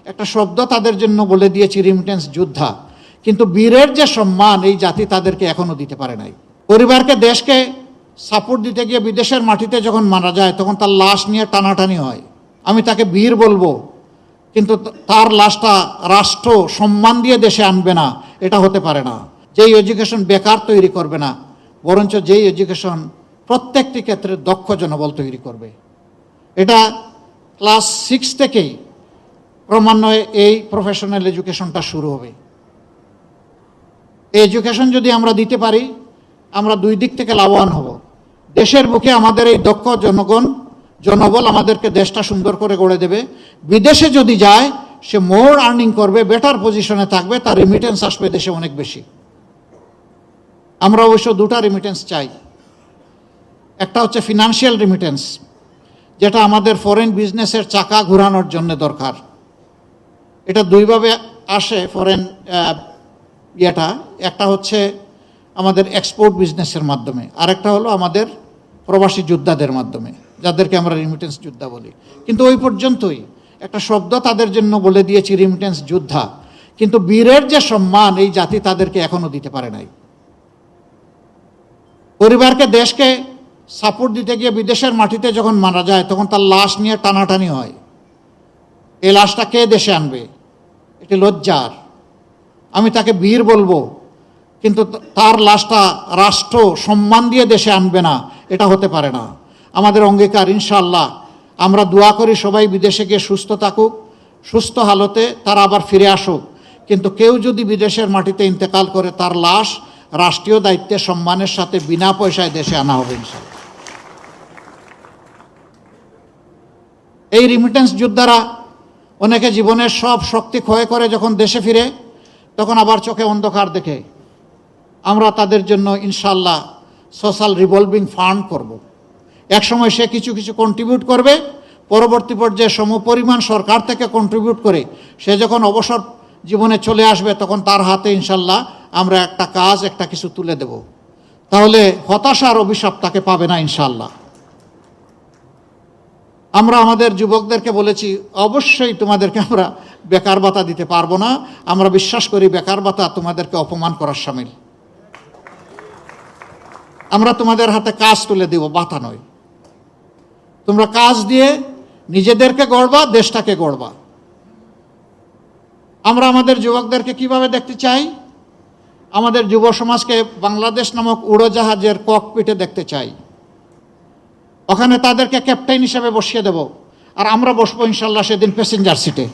একটা শব্দ তাদের জন্য বলে দিয়েছি, রিমিটেন্স যোদ্ধা। কিন্তু বীরের যে সম্মান এই জাতি তাদেরকে এখনো দিতে পারে নাই। পরিবারকে, দেশকে সাপোর্ট দিতে গিয়ে বিদেশের মাটিতে যখন মারা যায় তখন তার লাশ নিয়ে টানাটানি হয়। আমি তাকে বীর বলবো, কিন্তু তার লাশটা রাষ্ট্র সম্মান দিয়ে দেশে আনবে না, এটা হতে পারে না। যেই এডুকেশন বেকার তৈরি করবে না, বরঞ্চ যেই এডুকেশন প্রত্যেকটি ক্ষেত্রে দক্ষ জনবল তৈরি করবে। এটা ক্লাস 6 থেকেই ক্রমান্বয়ে এই প্রফেশনাল এডুকেশনটা শুরু হবে। এই এডুকেশন যদি আমরা দিতে পারি, আমরা দুই দিক থেকে লাভবান হব। দেশের বুকে আমাদের এই দক্ষ জনবল আমাদেরকে দেশটা সুন্দর করে গড়ে দেবে। বিদেশে যদি যায়, সে মোর আর্নিং করবে, বেটার পজিশনে থাকবে, তার রিমিটেন্স আসবে দেশে অনেক বেশি। আমরা অবশ্য দুটা রিমিটেন্স চাই। একটা হচ্ছে ফিনান্সিয়াল রিমিটেন্স, যেটা আমাদের ফরেন বিজনেসের চাকা ঘোরানোর জন্য দরকার। এটা দুইভাবে আসে ফরেন একটা হচ্ছে আমাদের এক্সপোর্ট বিজনেসের মাধ্যমে, আরেকটা হলো আমাদের প্রবাসী যোদ্ধাদের মাধ্যমে, যাদেরকে আমরা রিমিটেন্স যোদ্ধা বলি। কিন্তু ওই পর্যন্তই। একটা শব্দ তাদের জন্য বলে দিয়েছি, রিমিটেন্স যোদ্ধা। কিন্তু বীরের যে সম্মান এই জাতি তাদেরকে এখনো দিতে পারে নাই। পরিবারকে, দেশকে সাপোর্ট দিতে গিয়ে বিদেশের মাটিতে যখন মারা যায় তখন তার লাশ নিয়ে টানাটানি হয়। এই লাশটা কে দেশে আনবে? এটি লজ্জার। আমি তাকে বীর বলবো, কিন্তু তার লাশটা রাষ্ট্র সম্মান দিয়ে দেশে আনবে না, এটা হতে পারে না। আমাদের অঙ্গীকার, ইনশাআল্লাহ। আমরা দোয়া করি সবাই বিদেশে গিয়ে সুস্থ থাকুক, সুস্থ হালতে তারা আবার ফিরে আসুক। কিন্তু কেউ যদি বিদেশের মাটিতে ইন্তেকাল করে, তার লাশ রাষ্ট্রীয় দায়িত্বে সম্মানের সাথে বিনা পয়সায় দেশে আনা হবে ইনশাআল্লাহ। এই রিমিটেন্স যোদ্ধারা অনেকে জীবনের সব শক্তি ক্ষয় করে যখন দেশে ফিরে, তখন আবার চোখে অন্ধকার দেখে। আমরা তাদের জন্য ইনশাআল্লাহ সোশ্যাল রিভলভিং ফান্ড করব। একসময় সে কিছু কিছু কন্ট্রিবিউট করবে, পরবর্তী পর্যায়ে সমপরিমাণ সরকার থেকে কন্ট্রিবিউট করে সে যখন অবসর জীবনে চলে আসবে, তখন তার হাতে ইনশাআল্লাহ আমরা একটা কিছু তুলে দেব। তাহলে হতাশার অভিশাপ তাকে পাবে না ইনশাআল্লাহ। আমরা আমাদের যুবকদেরকে বলেছি, অবশ্যই তোমাদেরকে আমরা বেকার ভাতা দিতে পারবো না। আমরা বিশ্বাস করি বেকার ভাতা তোমাদেরকে অপমান করার শামিল। আমরা তোমাদের হাতে কাজ তুলে দেব, ভাতা নয়। তোমরা কাজ দিয়ে নিজেদেরকে গড়বা, দেশটাকে গড়বা। আমরা আমাদের যুবকদেরকে কিভাবে দেখতে চাই? আমাদের যুব সমাজকে বাংলাদেশ নামক উড়োজাহাজের ককপিটে দেখতে চাই। ওখানে তাদেরকে ক্যাপ্টেন হিসেবে বসিয়ে দেব, আর আমরা বসবো ইনশাল্লাহ সেদিন প্যাসেঞ্জার সিটে।